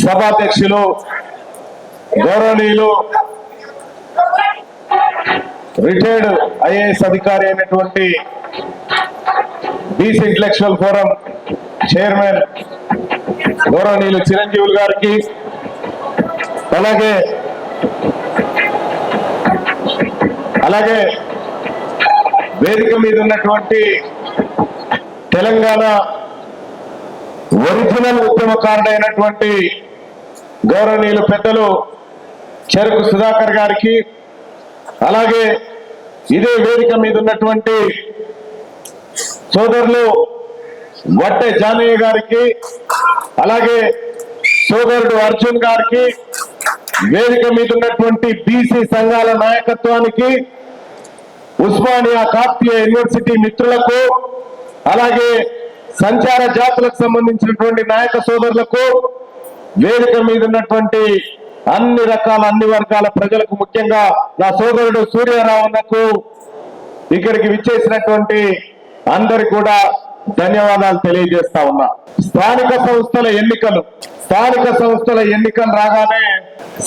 సభాధ్యక్షులు గౌరవనీయులు retired IAS అధికారి అయినటువంటి బీసీ ఇంటలెక్చువల్ ఫోరం చైర్మన్ గౌరవనీయులు చిరంజీవులు గారికి, అలాగే వేదిక మీద ఉన్నటువంటి తెలంగాణ ఒరిజినల్ ఉద్యమకారుడైనటువంటి గౌరవనీయులు పెద్దలు చెరుకు సుధాకర్ గారికి, అలాగే ఇదే వేదిక మీద ఉన్నటువంటి సోదరులు వట్టె జానయ్య గారికి, అలాగే సోదరుడు అర్జున్ గారికి, వేదిక మీద ఉన్నటువంటి బీసీ సంఘాల నాయకత్వానికి, ఉస్మానియా కాకతీయ యూనివర్సిటీ మిత్రులకు, అలాగే సంచార జాతులకు సంబంధించినటువంటి నాయక సోదరులకు, వేదిక మీద ఉన్నటువంటి అన్ని వర్గాల ప్రజలకు, ముఖ్యంగా నా సోదరుడు సూర్యారావునకు, ఇక్కడికి విచ్చేసినటువంటి అందరికి కూడా ధన్యవాదాలు తెలియజేస్తా ఉన్నా. స్థానిక సంస్థల ఎన్నికలు రాగానే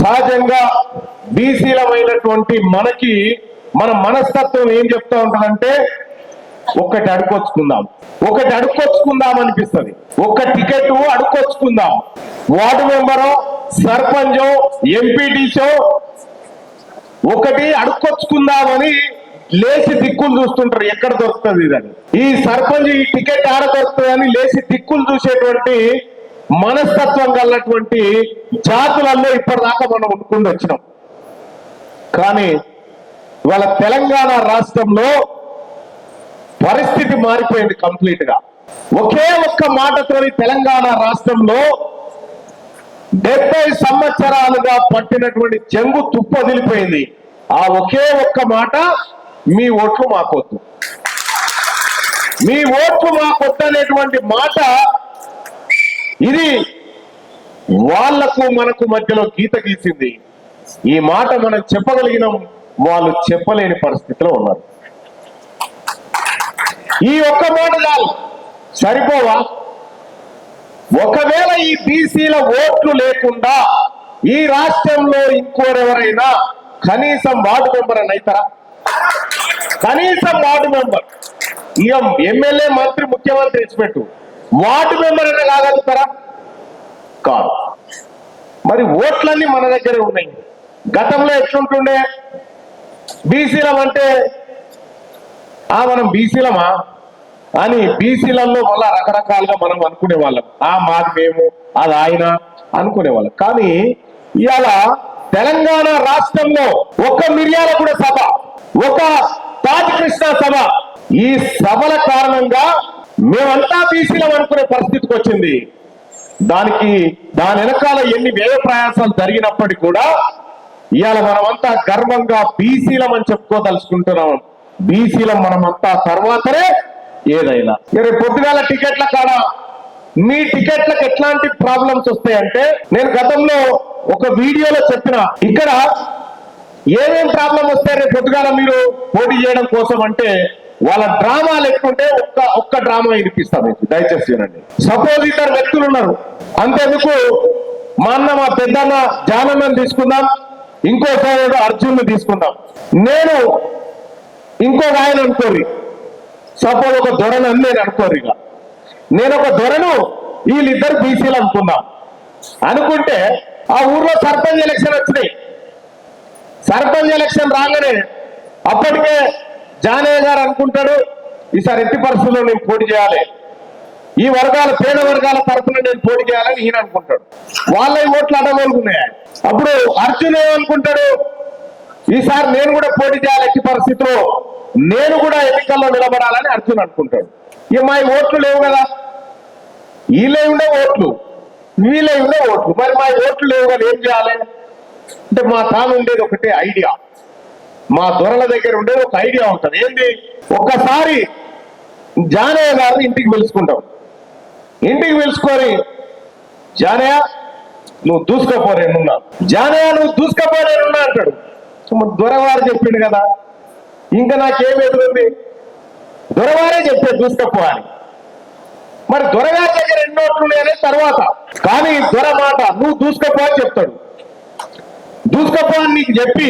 సహజంగా బీసీలమైనటువంటి మనకి మన మనస్తత్వం ఏం చెప్తా ఉంటుందంటే ఒకటి అడుక్కొచ్చుకుందాం అనిపిస్తుంది. ఒక టికెట్ అడుక్కొచ్చుకుందాం, వార్డు మెంబరో సర్పంచో ఎంపీటీసో ఒకటి అడుక్కొచ్చుకుందామని లేచి దిక్కులు చూస్తుంటారు, ఎక్కడ దొరుకుతుంది ఇదని. ఈ సర్పంచ్ ఈ టికెట్ ఆడ దొరుకుతుందని లేచి దిక్కులు చూసేటువంటి మనస్తత్వం కలిగినటువంటి జాతులలో ఇప్పటిదాకా మనం ఉండుకుంటూ వచ్చినాం. కానీ ఇవాళ తెలంగాణ రాష్ట్రంలో పరిస్థితి మారిపోయింది కంప్లీట్ గా. ఒకే ఒక్క మాటతోని తెలంగాణ రాష్ట్రంలో 70 సంవత్సరాలుగా పట్టినటువంటి చెంగు తుప్పదిలిపోయింది. ఆ ఒకే ఒక్క మాట, మీ ఓట్లు మాకొద్దు, మీ ఓట్లు మాకొద్దు అనేటువంటి మాట. ఇది వాళ్లకు మనకు మధ్యలో గీత గీసింది. ఈ మాట మనం చెప్పగలిగినాం, వాళ్ళు చెప్పలేని పరిస్థితిలో ఉన్నారు. ఈ ఒక్క మాట చాలు, సరిపోవా? ఒకవేళ ఈ బీసీల ఓట్లు లేకుండా ఈ రాష్ట్రంలో ఇంకోరెవరైనా కనీసం వార్డు మెంబర్ అని అవుతారా? కనీసం వార్డు మెంబర్, ఇక ఎమ్మెల్యే మంత్రి ముఖ్యమంత్రి ఇచ్చిపెట్టు, వార్డు మెంబర్ అయినా కాగలుగుతారా? కాదు. మరి ఓట్లన్నీ మన దగ్గరే ఉన్నాయి. గతంలో ఎట్లుంటుండే, బీసీలం అంటే మనం బీసీలమా అని బీసీలలో మళ్ళా రకరకాలుగా మనం అనుకునే వాళ్ళం. మాది మేము, అది ఆయన అనుకునేవాళ్ళం. కానీ ఇవాళ తెలంగాణ రాష్ట్రంలో ఒక మిర్యాలగూడ సభ, ఒక తాజకృష్ణ సభ, ఈ సభల కారణంగా మేమంతా బీసీలం అనుకునే పరిస్థితికి వచ్చింది. దాని వెనకాల ఎన్ని వ్యయ ప్రయాసాలు జరిగినప్పటికీ కూడా ఇవాళ మనమంతా గర్వంగా బీసీలం అని చెప్పుకోదలుచుకుంటున్నాం. బీసీలం మనమంతా తర్వాతనే ఏదైనా. రేపు పొద్దుగాల టికెట్ల కాడ మీ టికెట్లకు ఎట్లాంటి ప్రాబ్లమ్స్ వస్తాయంటే, నేను గతంలో ఒక వీడియోలో చెప్పిన, ఇక్కడ ఏమేం ప్రాబ్లం వస్తాయి రేపు పొద్దుగాల మీరు పోటీ చేయడం కోసం అంటే, వాళ్ళ డ్రామాలు ఎక్కుంటే ఒక్క డ్రామా వినిపిస్తాం మీకు, దయచేసి వినండి. సపోజ్ 2 వ్యక్తులు ఉన్నారు, అంతేందుకు మా పెద్దన్న జానన్నని తీసుకుందాం, ఇంకో సోదరుడు అర్జున్ తీసుకుందాం, నేను ఇంకొక ఆయన అనుకోరి, సపోజ్ ఒక దొరను అని నేను అనుకోరు. ఇక నేను ఒక దొరను, వీళ్ళిద్దరు బీసీలు అనుకుంటే ఆ ఊర్లో సర్పంచ్ ఎలక్షన్ వచ్చినాయి. సర్పంచ్ ఎలక్షన్ రాగానే అప్పటికే జానయ్య గారు అనుకుంటాడు, ఈసారి ఎట్టి పరిస్థితుల్లో నేను పోటీ చేయాలి, ఈ పేద వర్గాల తరఫున నేను పోటీ చేయాలని ఈయన అనుకుంటాడు. వాళ్ళ ఓట్లు అడగలుగున్నాయి. అప్పుడు అర్జున్ ఏమనుకుంటాడు, ఈసారి నేను కూడా పోటీ చేయాలి, ఎట్టి పరిస్థితిలో నేను కూడా ఎన్నికల్లో నిలబడాలని అర్జున్ అనుకుంటాడు. ఇక మా ఓట్లు లేవు కదా, వీళ్ళే ఉండే ఓట్లు, వీళ్ళే ఉండే ఓట్లు, మరి మా ఓట్లు లేవు కదా ఏం చేయాలి అంటే, మా తాను ఉండేది ఒకటే ఐడియా, మా దొరల దగ్గర ఉండేది ఒక ఐడియా ఉంటుంది. ఏంటి, ఒక్కసారి జానయ్య గారు ఇంటికి పిలుచుకుంటాం, ఇంటికి పిలుచుకొని జానయ్య నువ్వు దూసుకపోరేనున్నా, జానయ్య నువ్వు దూసుకపోరేనున్నా అంటాడు. దొరవారు చెప్పిండు కదా, ఇంకా నాకేం ఎదురుంది, దొరవారే చెప్పే దూసుకపోవాలి. మరి దొరగారి దగ్గర ఎన్ని ఓట్లు ఉన్నాయనే తర్వాత, కానీ దొర మాట నువ్వు దూసుకపో అని చెప్తాడు. దూసుకపో అని నీకు చెప్పి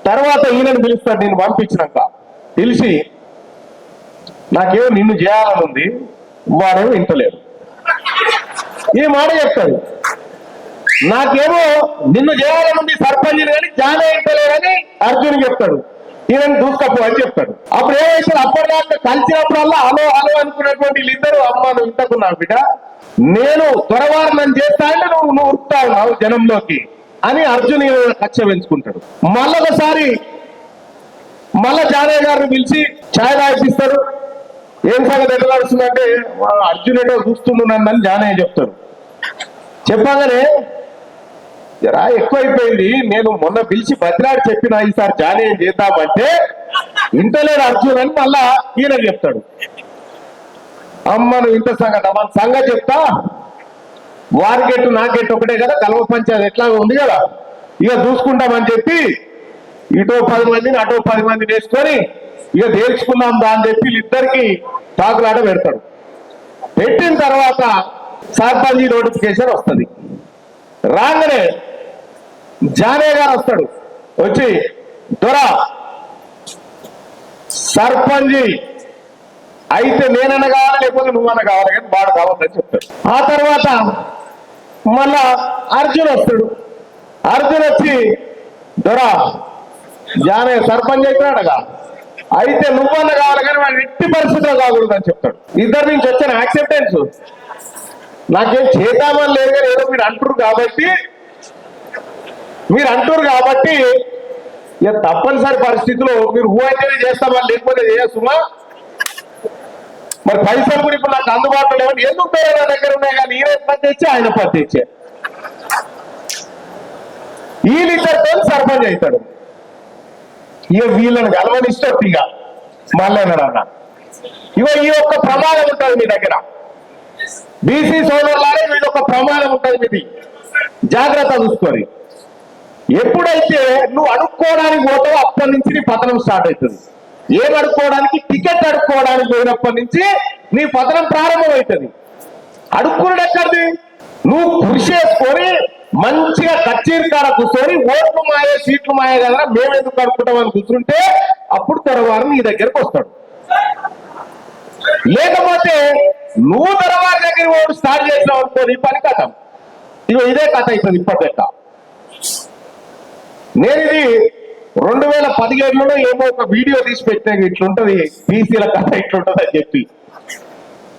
తర్వాత ఈయనను పిలుస్తాడు. నేను పంపించినాక పిలిచి నాకేమో నిన్ను చేయాలని ఉంది, వాడేమో ఇంటలేడు. ఈ మాట చెప్తాడు. నాకేమో నిన్ను చేయాలని ఉంది సర్పంచ్ కానీ జానే ఇంటలేడని అర్జున్ చెప్తాడు. ఈయన దూసుకపో అని చెప్తాడు. అప్పుడు ఏమైతే అప్పటిదాకా కలిసినప్పుడల్లా హలో హలో అనుకున్నటువంటి వీళ్ళిద్దరు అమ్మ నువ్వు ఇంతకున్నావు బిడ్డ, నేను త్వరవారు నన్ను చేస్తా అంటే నువ్వు ఉరుకుతా ఉన్నావు జనంలోకి అని అర్జున్ కక్ష పెంచుకుంటాడు. మళ్ళొకసారి మళ్ళా జానయ్య గారిని పిలిచి ఛాయ్ తాగిపిస్తాడు. ఏం సంగతి ఎట్లా నడుస్తుందంటే అర్జున్ ఏటో చూస్తున్నానని జానయ్య చెప్తాడు. చెప్పగానే జరా ఎక్కువైపోయింది, నేను మొన్న పిలిచి బతిరాడు చెప్పిన ఈసారి జానయ్య చేద్దామంటే ఇంటలేడు అర్జున్ అని మళ్ళా ఈయన చెప్తాడు. అమ్మ నువ్వు ఇంత సంగతి మన సంగతి చెప్తా, వారికెట్టు నాకెట్టు ఒకటే కదా, కలవ పంచాయతీ ఎట్లా ఉంది కదా, ఇక చూసుకుంటామని చెప్పి ఇటో 10 మందిని అటో 10 మందిని వేసుకొని ఇక తేల్చుకున్నాం దా అని చెప్పి వీళ్ళిద్దరికి తాకులాట పెడతాడు. పెట్టిన తర్వాత సర్పంచ్ నోటిఫికేషన్ వస్తుంది. రాగానే జానయ్య గారు వస్తాడు. వచ్చి దొరా సర్పంచ్ అయితే నేనన్నా కావాలి లేకపోతే నువ్వన్నా కావాలి కానీ వాడు కావాలని చెప్తాడు. ఆ తర్వాత మళ్ళా అర్జున్ వస్తాడు. అర్జున్ వచ్చి దొరా జానయ్య సర్పంచ్ అయిపోయాడుగా, అయితే నువ్వన్నా కావాలి కానీ వాడు ఎట్టి పరిస్థితిలో కాకూడదు అని చెప్తాడు. ఇద్దరి నుంచి వచ్చిన యాక్సెప్టెన్స్ నాకేం చేద్దామని లేదు కానీ ఏదో మీరు అంటారు కాబట్టి ఇక తప్పనిసరి పరిస్థితిలో మీరు ఊ అయితేనే చేస్తామని లేకపోతే చేయసుమా, మరి పైసలు కూడా ఇప్పుడు నాకు అందుబాటులో లేవని ఎందుకు నా దగ్గర ఉన్నాయి కానీ ఈయన పని తెచ్చి ఆయన పని తెచ్చే వీళ్ళిద్దరితో సర్పంచ్ అవుతాడు. ఇక వీళ్ళని గెలవనిస్తాడు. ఇక మళ్ళీ అన్న ఈ ఒక్క ప్రమాదం ఉంటుంది మీ దగ్గర, బీసీ సోదరులారే వీళ్ళ ఒక ప్రమాదం ఉంటుంది మీది, జాగ్రత్త చూసుకొని. ఎప్పుడైతే నువ్వు అడుక్కోవడానికి పోతావో అప్పటి నుంచి నీ పతనం స్టార్ట్ అవుతుంది. ఏం అడుక్కోవడానికి? టికెట్ అడుక్కోవడానికి పోయినప్పటి నుంచి నీ పతనం ప్రారంభమవుతుంది. అడుక్కున్నాడు ఎక్కడిది? నువ్వు కృషి చేసుకొని మంచిగా కచ్చేరికాడ కూర్చొని ఓట్లు మాయే సీట్లు మాయే కదా మేము ఎందుకు అడుక్కుంటామని కూర్చుంటే అప్పుడు త్వరవారు నీ దగ్గరకు వస్తాడు. లేకపోతే నువ్వు త్వరవారి దగ్గర ఓటు స్టార్ట్ చేసినావు అనుకో నీ పని కథం. ఇదే కథ అవుతుంది ఇప్పటిదాకా. నేను ఇది 2017లో ఏమో ఒక వీడియో తీసి పెట్టినా ఇట్లుంటది బీసీల కథ ఇట్లుంటది అని చెప్పి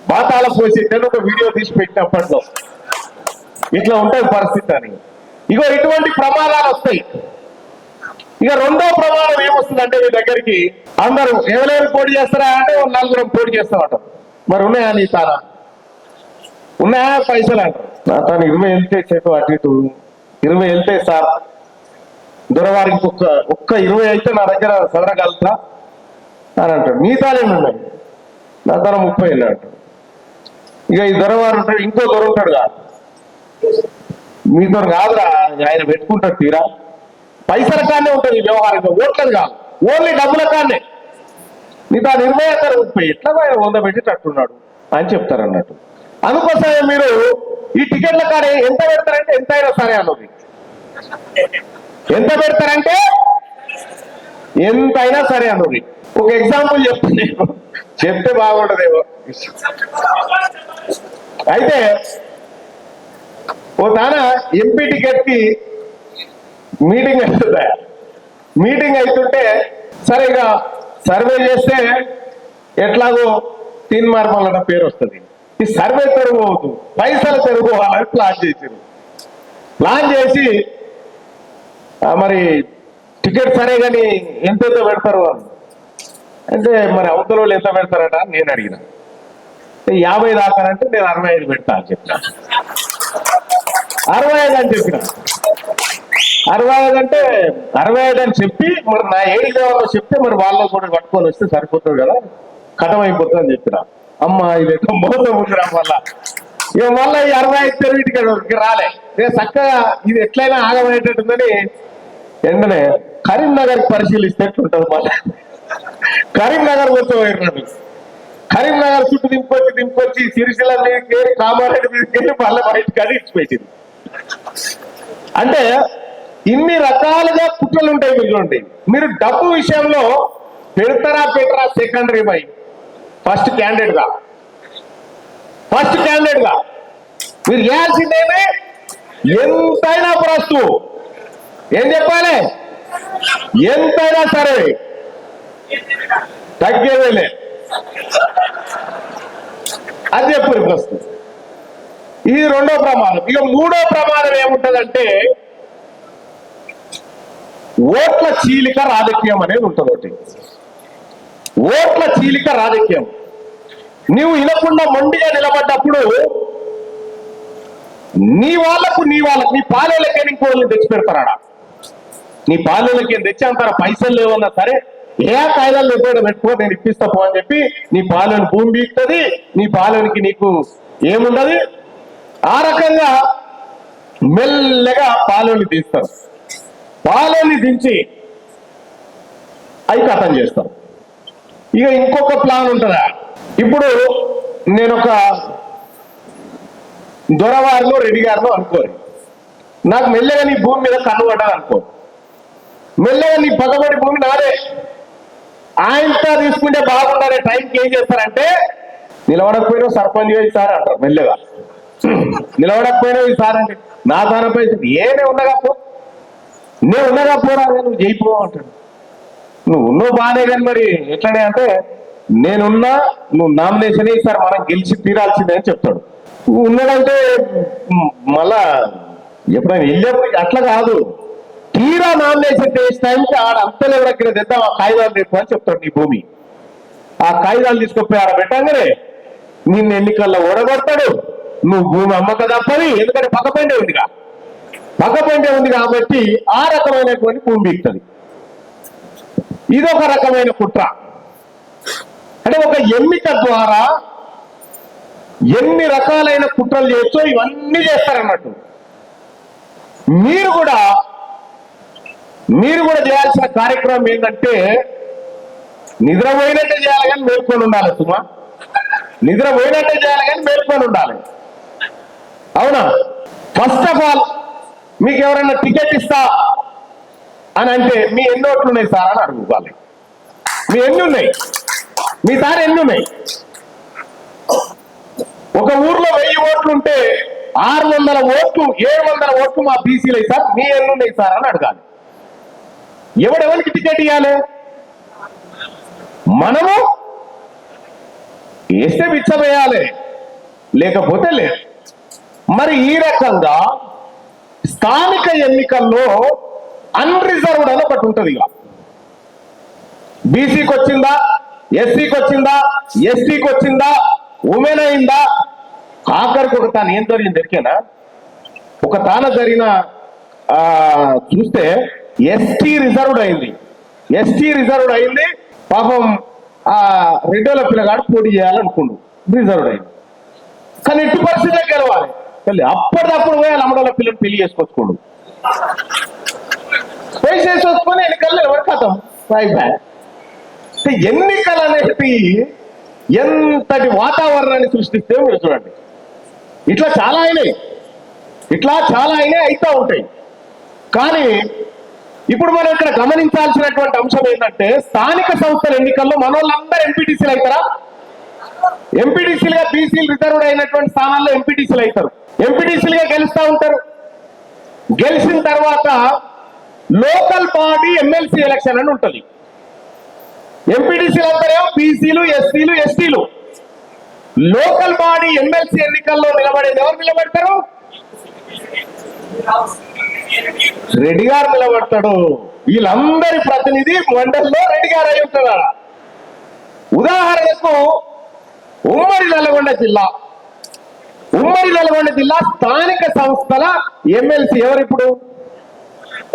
బాతాల పోసి ఒక వీడియో తీసి పెట్టినప్పట్లో ఇట్లా ఉంటది పరిస్థితి అని. ఇటువంటి ప్రమాదాలు వస్తాయి. ఇక రెండో ప్రమాదం ఏమొస్తుందంటే మీ దగ్గరికి అందరూ ఎవరెవరు పోటీ చేస్తారా అంటే 4 పోటీ చేస్తామంటారు. మరి ఉన్నాయా నీ తానా? ఉన్నాయా పైసలు అంటారు. నా తాను 20 వెళ్తే చెట్టు అటు ఇటు 20 వెళ్తే సార్ దొరవారికి ఒక్క 20 అయితే నా దగ్గర చదరగలుగుతా అని అంటాడు. నీ తానేమి ఉన్నాయి? నా తన 30 వెళ్ళి అంటాడు. ఇక ఈ దొరవారు ఉంటాడు, ఇంకో దొర ఉంటాడు కాదు, మీతో కాదురా ఆయన పెట్టుకుంటాడు. తీరా పైసల కానే ఉంటుంది ఈ వ్యవహారంగా, ఓట్లేదు కాదు, ఓన్లీ డబ్బుల కానే. నీ తాను 20 అంటారు 30 ఎట్లా 100 పెట్టేటట్టున్నాడు అని చెప్తారు అన్నట్టు. అందుకోసమే మీరు ఈ టికెట్ల కాడ ఎంత పెడతారంటే ఎంత అయినా సరే అన్నది. ఎంత పెడతారంటే ఎంత అయినా సరే అన్నది. ఒక ఎగ్జాంపుల్ చెప్తే బాగుండదేమో. అయితే ఓ తాన ఎంపీ టికెట్ కి మీటింగ్ అవుతుందా, మీటింగ్ అవుతుంటే సరే ఇక సర్వే చేస్తే ఎట్లాగో తీన్మార్మల్ పేరు వస్తుంది. ఈ సర్వే తెరుగు అవుతుంది, పైసలు తెరుగు అని ప్లాన్ చేసారు. ప్లాన్ చేసి మరి టికెట్ సరే కానీ ఎంతెంత పెడతారు అని అంటే మరి అవతల వాళ్ళు ఎంత పెడతారట నేను అడిగిన. 50 దాకానంటే నేను 65 పెడతా అని చెప్పిన. 65 అని చెప్పిన. 65 అంటే 65 అని చెప్పి మరి నా ఏడి కావాలో చెప్తే మరి వాళ్ళని కూడా పట్టుకొని వస్తే సరిపోతుంది కదా, కథం అయిపోతుంది అని చెప్పిన. అమ్మ ఇది ఎట్లా మోసం ఉందిరా మళ్ళా. ఇక మళ్ళీ ఈ 65 తెరవిటికి రాలే. నేను చక్కగా ఇది ఎట్లయినా ఆగమయ్యేటట్టుందని వెంటనే కరీంనగర్ పరిశీలిస్తే ఎట్లుంటుంది. మళ్ళీ కరీంనగర్ వచ్చి పోయినాడు. కరీంనగర్ చుట్టూ దింపుకొచ్చి సిరిసిల్ల మీదకి కామారెడ్డి మీదకి మళ్ళీ బయటకు అది ఇచ్చిపెట్టింది. అంటే ఇన్ని రకాలుగా కుట్రలు ఉంటాయి. మీరు చూడండి, మీరు డబ్బు విషయంలో పెడతారా పెట్టరా సెకండరీ బై ఫస్ట్ క్యాండిడేట్ గా మీరు చేయాల్సిందేమే ఎంతైనా ప్రస్తు ఏం చెప్పాలి, ఎంతైనా సరే తగ్గేదేలే అది చెప్పారు ప్రస్తుతం. ఇది రెండో ప్రమాదం. ఇక మూడో ప్రమాదం ఏముంటదంటే ఓట్ల చీలిక రాజకీయం అనేది ఉంటుంది. ఒకటి ఓట్ల చీలిక రాజకీయం. నీవు వినకుండా మొండిగా నిలబడ్డప్పుడు నీ వాళ్ళకు నీ పాలెలకే ఇంకోళ్ళని తెచ్చి పెడతారా, నీ పాలెలకి తెచ్చి అంటారా పైసలు లేవన్నా సరే ఏ కాయిదాలు లేకపోయినా పెట్టుకో నేను ఇప్పిస్తా పో అని చెప్పి నీ పాలెని భూమి బీక్తుంది, నీ పాలెనికి నీకు ఏముండదు. ఆ రకంగా మెల్లగా పాలెని తీస్తారు. పాలెని దించి అవి కథం చేస్తాం. ఇక ఇంకొక ప్లాన్ ఉంటుందా, ఇప్పుడు నేను ఒక దొరవారిలో రెడ్డి గారిలో అనుకోరు, నాకు మెల్లగా నీ భూమి మీద కన్ను పడ్డాను అనుకో, మెల్లగా నీ పగబడి భూమి నాదే, ఆయనతో తీసుకుంటే బాగుండాలనే టైంకి ఏం చేస్తారంటే నిలబడకపోయినా సర్పంచ్ ఈసారి అంటారు. మెల్లగా నిలబడకపోయినా ఈసారి అంటే నా దానిపై ఏనే ఉండకపో నేను ఉండకపోరా నువ్వు చేయిపో అంటాడు. నువ్వు బాగానే కానీ మరి ఎట్లనే అంటే నేనున్నా నువ్వు నామినేషన్ ఈసారి మనం గెలిచి తీరాల్సిందే అని చెప్తాడు. ఉన్నాడంటే మళ్ళా ఎప్పుడైనా వెళ్ళేప్పుడు అట్లా కాదు, తీరా నామినేషన్ చేసే టైంకి ఆడ అంతలో ఎవరికి తెద్దాం ఆ కాగితాలు రేపు అని చెప్తాడు. నీ భూమి ఆ కాగితాలు తీసుకొచ్చి ఆడ పెట్టంగానే నిన్ను ఎన్నికల్లో ఓడగొడతాడు. నువ్వు భూమి అమ్మక తప్పని, ఎందుకంటే పక్కపండే ఉంది కాబట్టి ఆ రకమైనటువంటి భూమి బీక్తుంది. ఇదొక రకమైన కుట్ర. అంటే ఒక ఎన్నిక ద్వారా ఎన్ని రకాలైన కుట్రలు చేయొచ్చో ఇవన్నీ చేస్తారన్నట్టు. మీరు కూడా చేయాల్సిన కార్యక్రమం ఏంటంటే నిద్రపోయినట్టే చేయాలి కానీ మేల్కొని ఉండాలి. సుమా నిద్రపోయినట్టే చేయాలి కానీ మేల్కొని ఉండాలి. అవునా? ఫస్ట్ ఆఫ్ ఆల్ మీకు ఎవరైనా టికెట్ ఇస్తా అని అంటే మీ ఎన్ని ఓట్లు ఉన్నాయి సార్ అని అడుగుకోవాలి. మీ ఎన్ని ఉన్నాయి, మీ సార్ ఎన్ని ఉన్నాయి? ఒక ఊర్లో 1000 ఓట్లు ఉంటే 600 ఓట్లు 700 ఓట్లు మా బీసీలు సార్, మీ ఎన్ని ఉన్నాయి సార్ అని అడగాలి. ఎవరెవరికి టికెట్ ఇవ్వాలి? మనము వేస్తే బిచ్చవేయాలి, లేకపోతే లేదు. మరి ఈ రకంగా స్థానిక ఎన్నికల్లో అన్రిజర్వ్డ్ అని ఒకటి ఉంటుంది. ఇక బీసీకి వచ్చిందా, ఎస్సీకి వచ్చిందా, ఎస్టీకి వచ్చిందా, ఉమెన్ అయిందా, ఆఖరికి ఒక తాను ఏం జరిగింది ఎరికేనా? ఒక తాన జరిగిన చూస్తే ఎస్టీ రిజర్వ్డ్ అయింది. పాపం ఆ రెడ్డోల పిల్లగాడు పోటీ చేయాలనుకుండు, రిజర్వ్డ్ అయింది. కానీ ఎట్టి పరిస్థితుల్లో గెలవాలి. అప్పటిదప్పుడు పోయి అమ్మడోళ్ళ పిల్లలు పెళ్లి చేసుకొచ్చుకోండు, పోయి చేసుకొని ఎన్నికల్లో ఎవరు కథం అయిపోయాయి. ఎన్నికలు అనేవి ఎంతటి వాతావరణాన్ని సృష్టిస్తే మీరు చూడండి. ఇట్లా చాలా అయినాయి అవుతా ఉంటాయి. కానీ ఇప్పుడు మనం ఇక్కడ గమనించాల్సినటువంటి అంశం ఏంటంటే స్థానిక సంస్థల ఎన్నికల్లో మన వాళ్ళందరూ ఎంపీటీసీలు అవుతారా? ఎంపీటీసీలుగా బీసీలు రిజర్వ్డ్ అయినటువంటి స్థానాల్లో ఎంపీటీసీలు అవుతారు. ఎంపీటీసీలుగా గెలుస్తూ ఉంటారు. గెలిచిన తర్వాత లోకల్ బాడీ ఎమ్మెల్సీ ఎలక్షన్ అని ఉంటుంది. ఎంపీటీసీలు అందరేమో బీసీలు, ఎస్సీలు, ఎస్టీలు. లోకల్ బాడీ ఎమ్మెల్సీ ఎన్నికల్లో నిలబడేది ఎవరు నిలబడతారు? రెడ్డి గారు నిలబడతాడు. వీళ్ళందరి ప్రతినిధి మండలిలో రెడ్డి గారు అయి ఉంటున్నారా? ఉదాహరణకు ఉమ్మడి నల్గొండ జిల్లా స్థానిక సంస్థల ఎమ్మెల్సీ ఎవరు ఇప్పుడు?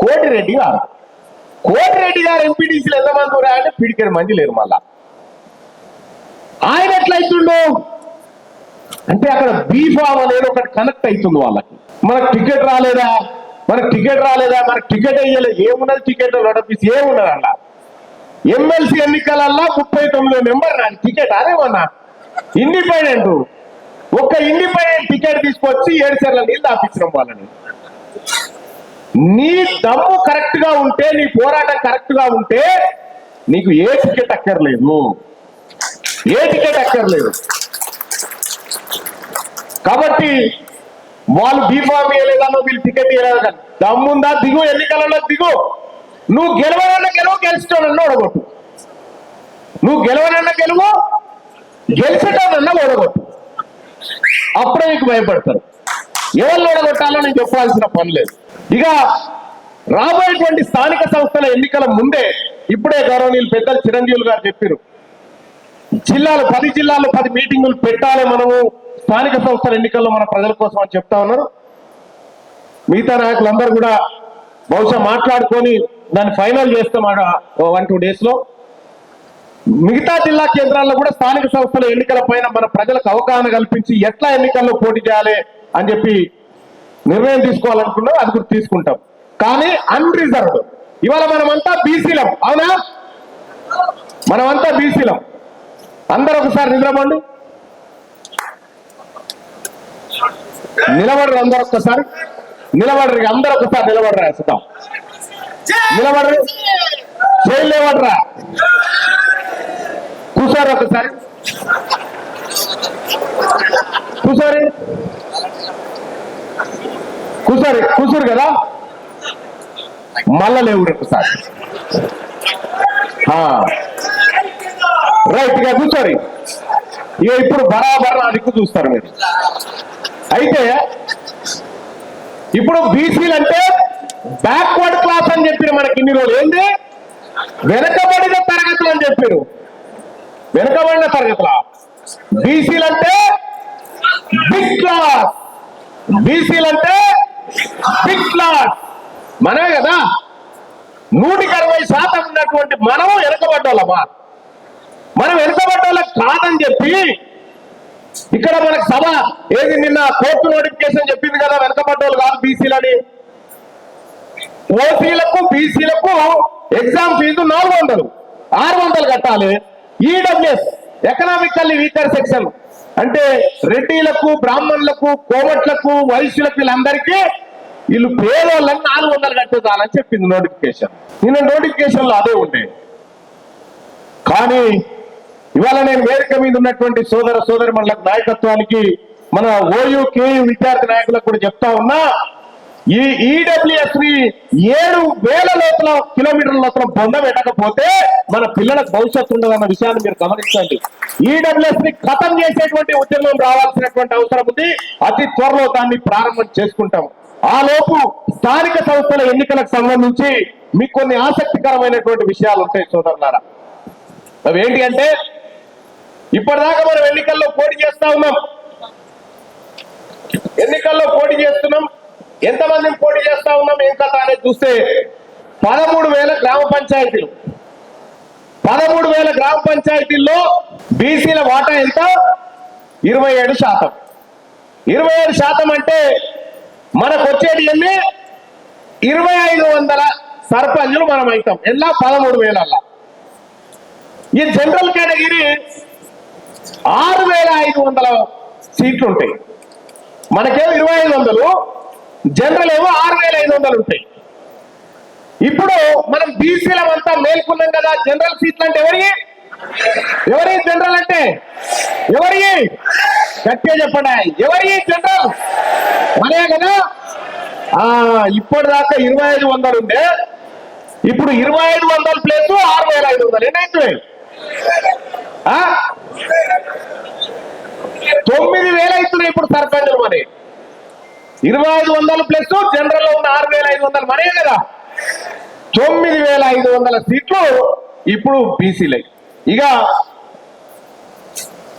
కోటిరెడ్డి గారు ఎంపీటీసీలు ఎంతమంది అంటే పిడికేడు మంది లేరు. మళ్ళా ఆయన ఎట్లయితుండు అంటే అక్కడ బీఫామ్ అనేది ఒకటి కనెక్ట్ అవుతుంది వాళ్ళకి. మనకు టికెట్ రాలేదా, మనకు టికెట్ వేయలేదు. ఏమున్నది టికెట్ నోటీస్ ఏమున్నది అలా? ఎమ్మెల్సీ ఎన్నికలల్లా 39 మెంబర్ నాకు టికెట్ అదేమన్నా ఇండిపెండెంట్ ఒక ఇండిపెండెంట్ టికెట్ తీసుకొచ్చి 7 చెర్ల నీళ్ళు తాపించడం వాళ్ళని. నీ దమ్ము కరెక్ట్ గా ఉంటే, నీ పోరాటం కరెక్ట్ గా ఉంటే నీకు ఏ టికెట్ అక్కర్లేదు, ఏ టికెట్ అక్కర్లేదు. కాబట్టి వాళ్ళు బీఫామ్ ఇవ్వలేదనో వీళ్ళు టికెట్ ఇవ్వలేదు కానీ దమ్ముందా దిగు, ఎన్నికలలో దిగు. నువ్వు గెలవనన్న గెలువు, గెలిచేటోనన్నా ఓడగొట్టు. నువ్వు గెలవనన్న గెలువు, గెలిచేటోనన్నా ఓడగొట్టు. అప్పుడే నీకు భయపడతారు. ఎవరు ఓడగొట్టాలో నేను చెప్పాల్సిన పని లేదు. ఇక రాబోయేటువంటి స్థానిక సంస్థల ఎన్నికల ముందే ఇప్పుడే గౌరవనీయులు పెద్దలు చిరంజీవులు గారు చెప్పారు, జిల్లాలు 10 జిల్లాల్లో 10 మీటింగులు పెట్టాలి మనము స్థానిక సంస్థల ఎన్నికల్లో మన ప్రజల కోసం అని చెప్తా ఉన్నారు. మిగతా నాయకులందరూ కూడా బహుశా మాట్లాడుకొని దాన్ని ఫైనల్ చేస్తాం 1-2 days లో. మిగతా జిల్లా కేంద్రాల్లో కూడా స్థానిక సంస్థల ఎన్నికల పైన మన ప్రజలకు అవగాహన కల్పించి ఎట్లా ఎన్నికల్లో పోటీ చేయాలి అని చెప్పి నిర్ణయం తీసుకోవాలనుకున్నాం. అది కూడా తీసుకుంటాం. కానీ అన్రిజర్వ్డ్ ఇవాళ మనమంతా బీసీలం, అవునా? మనమంతా బీసీలం. అందరూ ఒకసారి నిలబడండి, నిలబడరు. అందరూ ఒక్కసారి నిలబడరు, అందరూ ఒకసారి నిలబడరా. సిద్ధం నిలబడరు, జైలు లేవడరా, కూర్చోరు ఒకసారి, కూర్చోరు కూర్చోరు కూర్చోరు కదా, మళ్ళా లేవుడు ఒకసారి. రైట్ గా కూర్చోరు. ఇక ఇప్పుడు బరాబర్ నా దిక్కు చూస్తారు మీరు. అయితే ఇప్పుడు బీసీలు అంటే బ్యాక్వర్డ్ క్లాస్ అని చెప్పారు మనకి ఇన్ని రోజులు. ఏంది వెనకబడిన తరగతులు అని చెప్పారు. వెనకబడిన తరగతుల బీసీలు అంటే బిగ్ క్లాస్, బీసీలు అంటే బిగ్ క్లాస్. మనమే కదా 160% ఉన్నటువంటి మనం వెనకబడ్డోళ్ళమా? మనం వెనకబడ్డోళ్ళకి కాదని చెప్పి ఇక్కడ మనకు సభ ఏది నిన్న కోర్టు నోటిఫికేషన్ చెప్పింది కదా, వెనకబడ్డోళ్ళు కాదు బీసీలని. ఓసీలకు బీసీలకు ఎగ్జామ్ ఫీజు 400 కట్టాలి. ఈడబ్ల్యూఎస్ ఎకనామికల్లీ వీకర్ సెక్షన్ అంటే రెడ్డిలకు, బ్రాహ్మణులకు, కోమట్లకు, వైశ్యులకు వీళ్ళందరికీ వీళ్ళు పేదోళ్ళని 400 కట్టేదాలని చెప్పింది నోటిఫికేషన్. నిన్న నోటిఫికేషన్ లో అదే ఉండే. కానీ ఇవాళ నేను వేదిక మీద ఉన్నటువంటి సోదర సోదరిమణులకు నాయకత్వానికి మన ఓయూ కేయూ విద్యార్థి నాయకులకు కూడా చెప్తా ఉన్నా, ఈ ఈడబ్ల్యూఎస్ ని 7,000 కిలోమీటర్ల లోపల బొంద పెట్టకపోతే మన పిల్లలకు భవిష్యత్తు ఉండదన్న విషయాన్ని మీరు గమనించండి. ఈడబ్ల్యూఎస్ ని ఖతం చేసేటువంటి ఉద్యమం రావాల్సినటువంటి అవసరం ఉంది. అతి త్వరలో దాన్ని ప్రారంభం చేసుకుంటాం. ఆ లోపు స్థానిక సంస్థల ఎన్నికలకు సంబంధించి మీకు కొన్ని ఆసక్తికరమైనటువంటి విషయాలు ఉంటాయి సోదరులారా. అవి ఏంటి అంటే, ఇప్పటిదాకా మనం ఎన్నికల్లో పోటీ చేస్తా ఉన్నాం. ఎన్నికల్లో పోటీ చేస్తున్నాం. ఎంతమందిని పోటీ చేస్తా ఉన్నాం ఏం కథ అనేది చూస్తే 13,000 గ్రామ పంచాయతీలు. 13,000 గ్రామ పంచాయతీల్లో బీసీల వాటా ఎంత? 27%. 27% అంటే మనకు వచ్చేది ఎన్ని? 2,500 సర్పంచులు మనం అవుతాం. ఎలా? 13,000. ఈ జనరల్ కేటగిరీ 6,500 సీట్లు ఉంటాయి. మనకేమో 2,500, జనరల్ ఏమో 6,500 ఉంటాయి. ఇప్పుడు మనం బీసీలం అంతా మేల్కొన్నాం కదా. జనరల్ సీట్లు అంటే ఎవరి జనరల్ అంటే ఎవరి? గట్టిగా చెప్పండి, ఎవరి జనరల్? మనే కదా. ఇప్పటిదాకా 2,500 ఉండే, ఇప్పుడు 2,500 ప్లేస్ 6,500 ఏనాయి? 9,000 అవుతున్నాయి ఇప్పుడు సర్పంచులు. మరి 2,500 ప్లస్ జనరల్ లో ఉన్న 6,500 మనే కదా. 9,500 సీట్లు ఇప్పుడు బీసీలై. ఇక